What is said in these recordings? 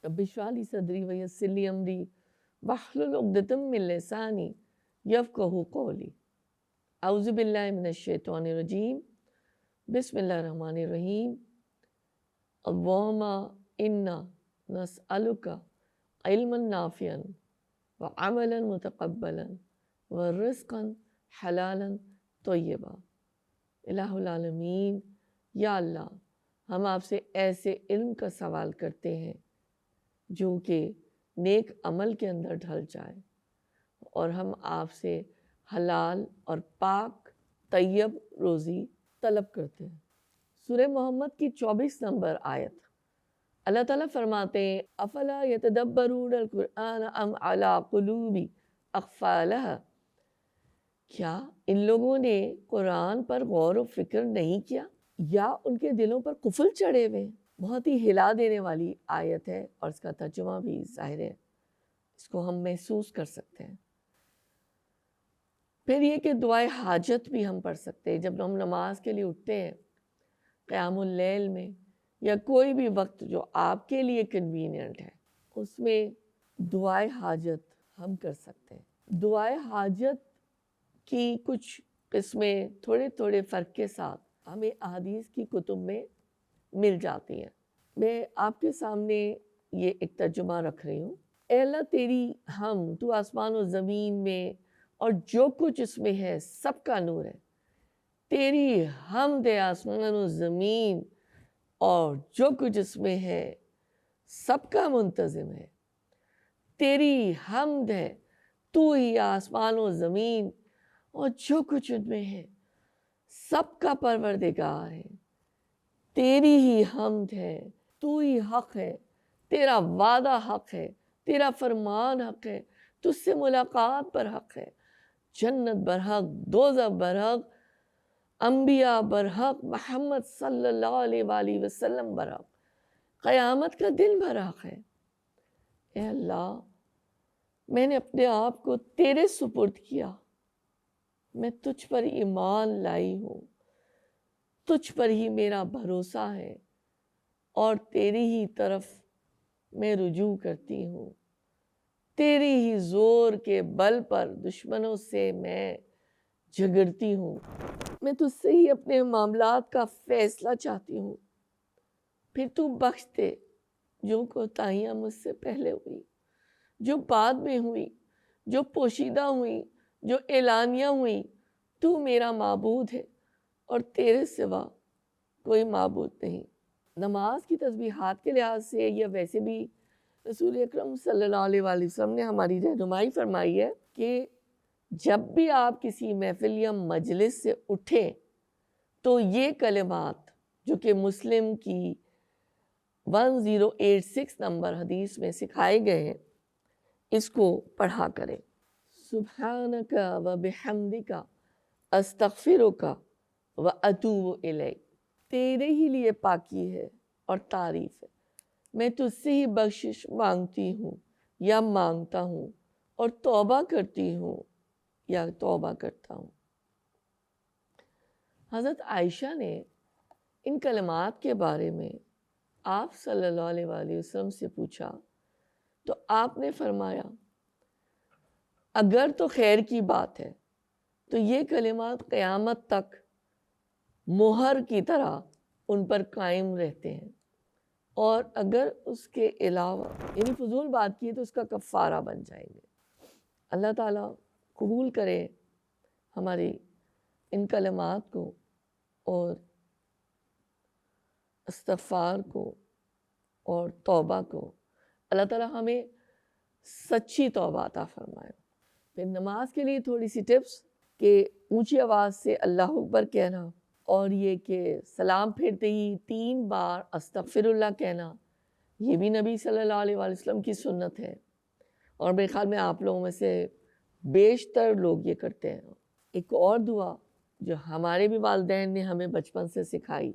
رب اشرح لی صدری ویسر لی امری واحلل عقدۃ من لسانی یفقہوا قولی۔ اعوذ باللہ من الشیطان الرجیم، بسم اللہ الرحمن الرحیم۔ اللہم انا نسألک علما نافعا وعملا متقبلا ورزقا حلالا طیبا۔ الہ العالمین، یا اللہ ہم آپ سے ایسے علم کا سوال کرتے ہیں جو کہ نیک عمل کے اندر ڈھل جائے، اور ہم آپ سے حلال اور پاک طیب روزی طلب کرتے ہیں۔ سورہ محمد کی 24 نمبر آیت، اللہ تعالیٰ فرماتے ہیں افلا یتدبرون القرآن ام علی قلوب اقفالہا، کیا ان لوگوں نے قرآن پر غور و فکر نہیں کیا یا ان کے دلوں پر قفل چڑھے ہوئے ہیں؟ بہت ہی ہلا دینے والی آیت ہے، اور اس کا ترجمہ بھی ظاہر ہے، اس کو ہم محسوس کر سکتے ہیں۔ پھر یہ کہ دعائے حاجت بھی ہم پڑھ سکتے ہیں جب ہم نماز کے لیے اٹھتے ہیں، قیام اللیل میں یا کوئی بھی وقت جو آپ کے لیے کنوینئنٹ ہے، اس میں دعائے حاجت ہم کر سکتے ہیں۔ دعائے حاجت کی کچھ قسمیں تھوڑے تھوڑے فرق کے ساتھ ہمیں احادیث کی کتب میں مل جاتی ہیں۔ میں آپ کے سامنے یہ ایک ترجمہ رکھ رہی ہوں۔ اے اللہ تیری ہم، تو آسمان و زمین میں اور جو کچھ اس میں ہے سب کا نور ہے۔ تیری حمد ہے آسمان و زمین اور جو کچھ اس میں ہے سب کا منتظم ہے۔ تیری حمد ہے، تو ہی آسمان و زمین اور جو کچھ ان میں ہے سب کا پروردگار ہے۔ تیری ہی حمد ہے، تو ہی حق ہے، تیرا وعدہ حق ہے، تیرا فرمان حق ہے، تجھ سے ملاقات پر حق ہے، جنت برحق، دوزخ برحق، انبیاء برحق، محمد صلی اللہ علیہ وآلہ وسلم برحق، قیامت کا دن برحق ہے۔ اے اللہ میں نے اپنے آپ کو تیرے سپرد کیا، میں تجھ پر ایمان لائی ہوں، تجھ پر ہی میرا بھروسہ ہے اور تیری ہی طرف میں رجوع کرتی ہوں۔ تیری ہی زور کے بل پر دشمنوں سے میں جھگڑتی ہوں۔ میں تجھ سے ہی اپنے معاملات کا فیصلہ چاہتی ہوں، پھر تو بخش دے جو کوتاہیاں مجھ سے پہلے ہوئی، جو بعد میں ہوئی، جو پوشیدہ ہوئی، جو اعلانیہ ہوئی۔ تو میرا معبود ہے اور تیرے سوا کوئی معبود نہیں۔ نماز کی تسبیحات کے لحاظ سے یا ویسے بھی رسول اکرم صلی اللہ علیہ وآلہ وسلم نے ہماری رہنمائی فرمائی ہے کہ جب بھی آپ کسی محفل یا مجلس سے اٹھیں تو یہ کلمات جو کہ مسلم کی 1086 نمبر حدیث میں سکھائے گئے ہیں، اس کو پڑھا کریں۔ سبحانک و بحمدک استغفرک و اتوب الیک۔ تیرے ہی لیے پاکی ہے اور تعریف ہے، میں تجھ سے ہی بخشش مانگتی ہوں یا مانگتا ہوں، اور توبہ کرتی ہوں یا توبہ کرتا ہوں۔ حضرت عائشہ نے ان کلمات کے بارے میں آپ صلی اللہ علیہ وآلہ وسلم سے پوچھا تو آپ نے فرمایا اگر تو خیر کی بات ہے تو یہ کلمات قیامت تک مہر کی طرح ان پر قائم رہتے ہیں، اور اگر اس کے علاوہ یعنی فضول بات کی ہے تو اس کا کفارہ بن جائیں گے۔ اللہ تعالیٰ قبول کرے ہماری ان کلمات کو اور استغفار کو اور توبہ کو۔ اللہ تعالیٰ ہمیں سچی توبہ عطا فرمائے۔ پھر نماز کے لیے تھوڑی سی ٹپس کہ اونچی آواز سے اللہ اکبر کہنا، اور یہ کہ سلام پھرتے ہی 3 بار استغفر اللہ کہنا، یہ بھی نبی صلی اللہ علیہ وآلہ وسلم کی سنت ہے، اور میرے خیال میں آپ لوگوں میں سے بیشتر لوگ یہ کرتے ہیں۔ ایک اور دعا جو ہمارے بھی والدین نے ہمیں بچپن سے سکھائی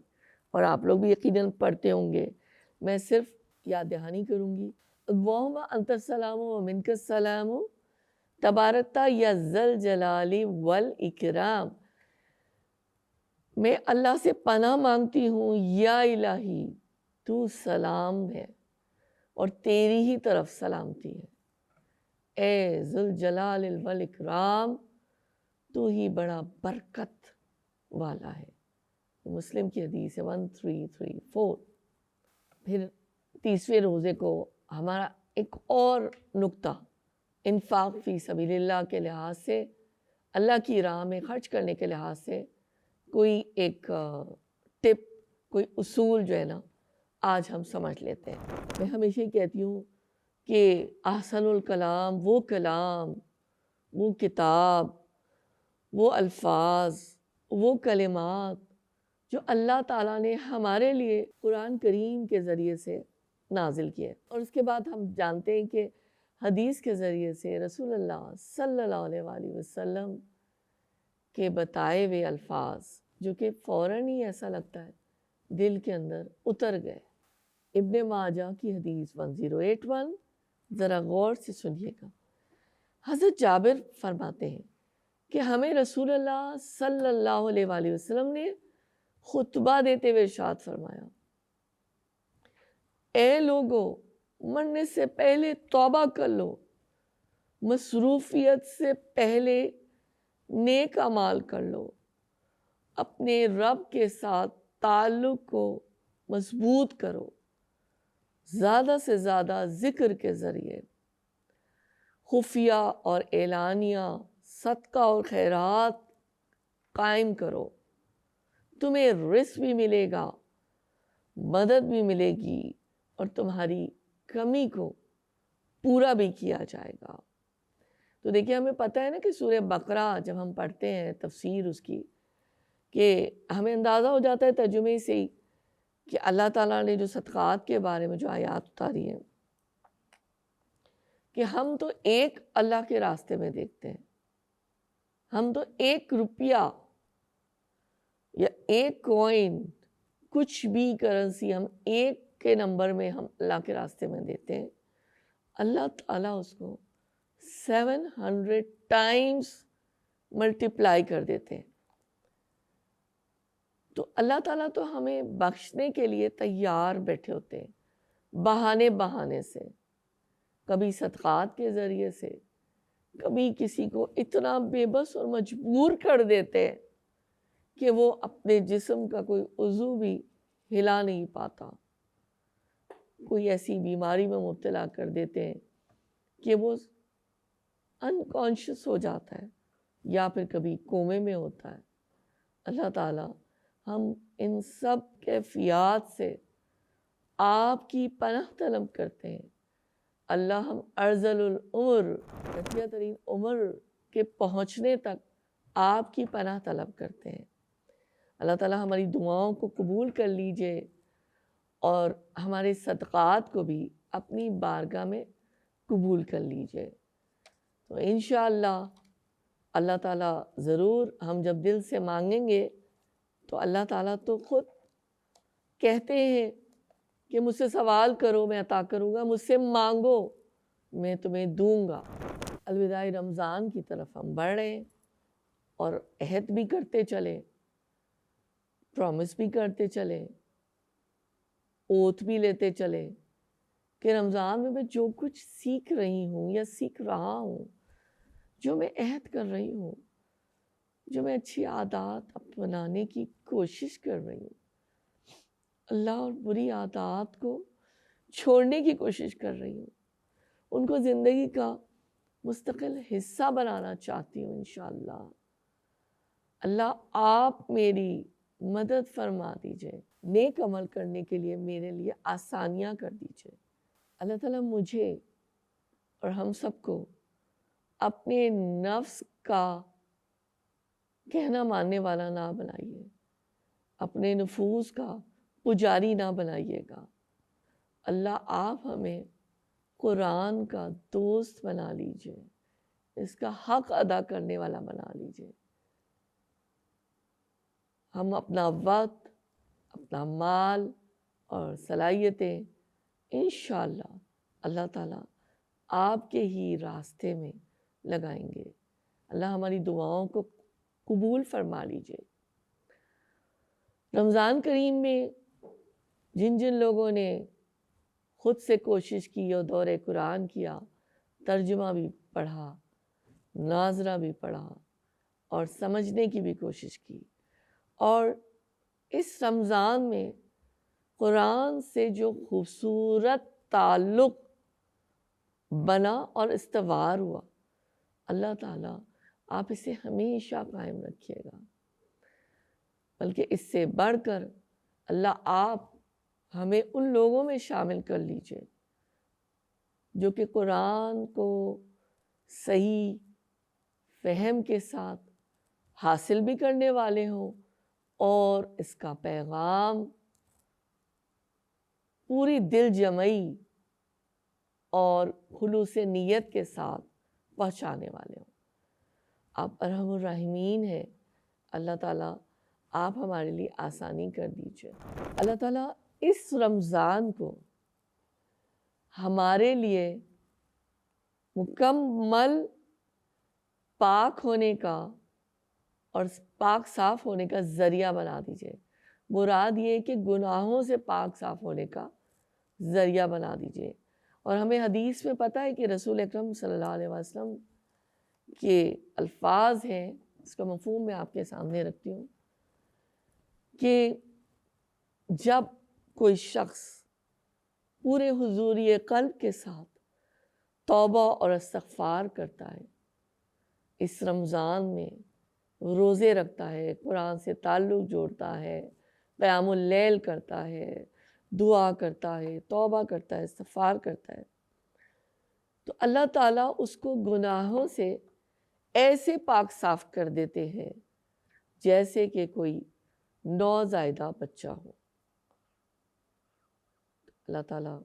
اور آپ لوگ بھی یقیناً پڑھتے ہوں گے، میں صرف یاد دہانی کروں گی۔ اللہم انت السلام و منک السلام تبارکتا یا ذل جلال والاکرام۔ میں اللہ سے پناہ مانگتی ہوں، یا الہی تو سلام ہے اور تیری ہی طرف سلامتی ہے۔ اے ذوالجلال والاکرام، تو ہی بڑا برکت والا ہے۔ مسلم کی حدیث ہے 1334۔ پھر تیسویں روزے کو ہمارا ایک اور نقطہ انفاق فی سبیل اللہ کے لحاظ سے، اللہ کی راہ میں خرچ کرنے کے لحاظ سے کوئی ایک ٹپ، کوئی اصول جو ہے نا آج ہم سمجھ لیتے ہیں۔ میں ہمیشہ ہی کہتی ہوں کہ احسن الکلام وہ کلام، وہ کتاب، وہ الفاظ، وہ کلمات جو اللہ تعالیٰ نے ہمارے لیے قرآن کریم کے ذریعے سے نازل کیے، اور اس کے بعد ہم جانتے ہیں کہ حدیث کے ذریعے سے رسول اللہ صلی اللہ علیہ وآلہ وسلم کے بتائے ہوئے الفاظ جو کہ فوراً ہی ایسا لگتا ہے دل کے اندر اتر گئے۔ ابن ماجہ کی حدیث 1081، ذرا غور سے سنیے گا۔ حضرت جابر فرماتے ہیں کہ ہمیں رسول اللہ صلی اللہ علیہ وآلہ وسلم نے خطبہ دیتے ہوئے ارشاد فرمایا، اے لوگو، مرنے سے پہلے توبہ کر لو، مصروفیت سے پہلے نیک اعمال کر لو، اپنے رب کے ساتھ تعلق کو مضبوط کرو، زیادہ سے زیادہ ذکر کے ذریعے خفیہ اور اعلانیہ صدقہ اور خیرات قائم کرو، تمہیں رزق بھی ملے گا، مدد بھی ملے گی، اور تمہاری کمی کو پورا بھی کیا جائے گا۔ تو دیکھیے ہمیں پتہ ہے نا کہ سورہ بقرہ جب ہم پڑھتے ہیں تفسیر اس کی، کہ ہمیں اندازہ ہو جاتا ہے ترجمے سے ہی کہ اللہ تعالیٰ نے جو صدقات کے بارے میں جو آیات اتاری ہیں، کہ ہم تو ایک اللہ کے راستے میں دیکھتے ہیں، ہم تو ایک روپیہ یا ایک کوئن، کچھ بھی کرنسی ہم ایک کے نمبر میں ہم اللہ کے راستے میں دیتے ہیں، اللہ تعالیٰ اس کو 700 ٹائمز ملٹیپلائی کر دیتے ہیں۔ تو اللہ تعالیٰ تو ہمیں بخشنے کے لیے تیار بیٹھے ہوتے ہیں، بہانے سے، کبھی صدقات کے ذریعے سے، کبھی کسی کو اتنا بے بس اور مجبور کر دیتے ہیں کہ وہ اپنے جسم کا کوئی عضو بھی ہلا نہیں پاتا، کوئی ایسی بیماری میں مبتلا کر دیتے ہیں کہ وہ انکانشیس ہو جاتا ہے یا پھر کبھی کومے میں ہوتا ہے۔ اللہ تعالیٰ ہم ان سب کیفیات سے آپ کی پناہ طلب کرتے ہیں۔ اللہ ہم ارذل العمر، رفیع ترین عمر کے پہنچنے تک آپ کی پناہ طلب کرتے ہیں۔ اللہ تعالیٰ ہماری دعاؤں کو قبول کر لیجئے اور ہمارے صدقات کو بھی اپنی بارگاہ میں قبول کر لیجئے۔ تو انشاءاللہ اللہ تعالیٰ ضرور، ہم جب دل سے مانگیں گے تو اللہ تعالیٰ تو خود کہتے ہیں کہ مجھ سے سوال کرو میں عطا کروں گا، مجھ سے مانگو میں تمہیں دوں گا۔ الوداع رمضان کی طرف ہم بڑھ رہے ہیں اور عہد بھی کرتے چلیں، پرومس بھی کرتے چلیں، اوتھ بھی لیتے چلیں کہ رمضان میں جو کچھ سیکھ رہی ہوں یا سیکھ رہا ہوں، جو میں عہد کر رہی ہوں، جو میں اچھی عادات اپنانے کی کوشش کر رہی ہوں، اللہ اور بری عادات کو چھوڑنے کی کوشش کر رہی ہوں، ان کو زندگی کا مستقل حصہ بنانا چاہتی ہوں انشاءاللہ۔ اللہ آپ میری مدد فرما دیجئے، نیک عمل کرنے کے لیے میرے لیے آسانیاں کر دیجئے۔ اللہ تعالیٰ مجھے اور ہم سب کو اپنے نفس کا کہنا ماننے والا نہ بنائیے، اپنے نفوس کا پجاری نہ بنائیے گا۔ اللہ آپ ہمیں قرآن کا دوست بنا لیجئے، اس کا حق ادا کرنے والا بنا لیجئے۔ ہم اپنا وقت، اپنا مال اور صلاحیتیں انشاءاللہ اللہ تعالیٰ آپ کے ہی راستے میں لگائیں گے۔ اللہ ہماری دعاؤں کو قبول فرما لیجئے۔ رمضان کریم میں جن جن لوگوں نے خود سے کوشش کی اور دورہ قرآن کیا، ترجمہ بھی پڑھا، ناظرہ بھی پڑھا اور سمجھنے کی بھی کوشش کی. اور اس رمضان میں قرآن سے جو خوبصورت تعلق بنا اور استوار ہوا، اللہ تعالیٰ آپ اسے ہمیشہ قائم رکھیے گا. بلکہ اس سے بڑھ کر اللہ آپ ہمیں ان لوگوں میں شامل کر لیجئے جو کہ قرآن کو صحیح فہم کے ساتھ حاصل بھی کرنے والے ہوں اور اس کا پیغام پوری دل جمعی اور خلوص نیت کے ساتھ پہنچانے والے ہوں. آپ ارحم الراحمین ہیں. اللہ تعالیٰ آپ ہمارے لیے آسانی کر دیجئے. اللہ تعالیٰ اس رمضان کو ہمارے لیے مکمل پاک ہونے کا اور پاک صاف ہونے کا ذریعہ بنا دیجئے. مراد یہ کہ گناہوں سے پاک صاف ہونے کا ذریعہ بنا دیجئے. اور ہمیں حدیث میں پتہ ہے کہ رسول اکرم صلی اللہ علیہ وسلم کے الفاظ ہیں، اس کا مفہوم میں آپ کے سامنے رکھتی ہوں، کہ جب کوئی شخص پورے حضوری قلب کے ساتھ توبہ اور استغفار کرتا ہے، اس رمضان میں روزے رکھتا ہے، قرآن سے تعلق جوڑتا ہے، قیام اللیل کرتا ہے، دعا کرتا ہے، توبہ کرتا ہے، استغفار کرتا ہے، تو اللہ تعالیٰ اس کو گناہوں سے ایسے پاک صاف کر دیتے ہیں جیسے کہ کوئی نوزائیدہ بچہ ہو. اللہ تعالیٰ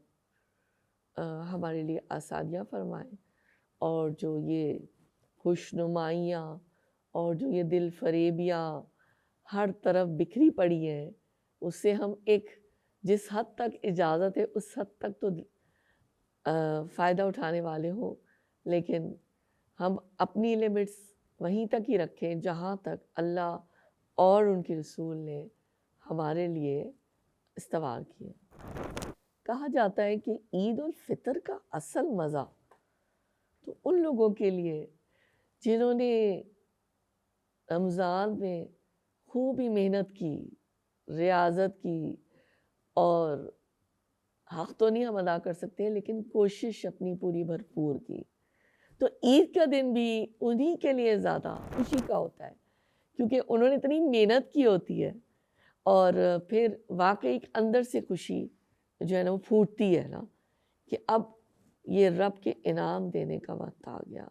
ہمارے لیے آسانیاں فرمائے اور جو یہ خوشنمائیاں اور جو یہ دل فریبیاں ہر طرف بکھری پڑی ہیں، اس سے ہم ایک جس حد تک اجازت ہے اس حد تک تو فائدہ اٹھانے والے ہوں، لیکن ہم اپنی لیمٹس وہیں تک ہی رکھیں جہاں تک اللہ اور ان کے رسول نے ہمارے لیے استوار کیے. کہا جاتا ہے کہ عید الفطر کا اصل مزہ تو ان لوگوں کے لیے جنہوں نے رمضان میں خوب ہی محنت کی، ریاضت کی، اور حق تو نہیں ہم ادا کر سکتے لیکن کوشش اپنی پوری بھرپور کی. تو عید کا دن بھی انہی کے لیے زیادہ خوشی کا ہوتا ہے کیونکہ انہوں نے اتنی محنت کی ہوتی ہے اور پھر واقعی ایک اندر سے خوشی جو ہے نا وہ پھوٹتی ہے نا کہ اب یہ رب کے انعام دینے کا وقت آ گیا.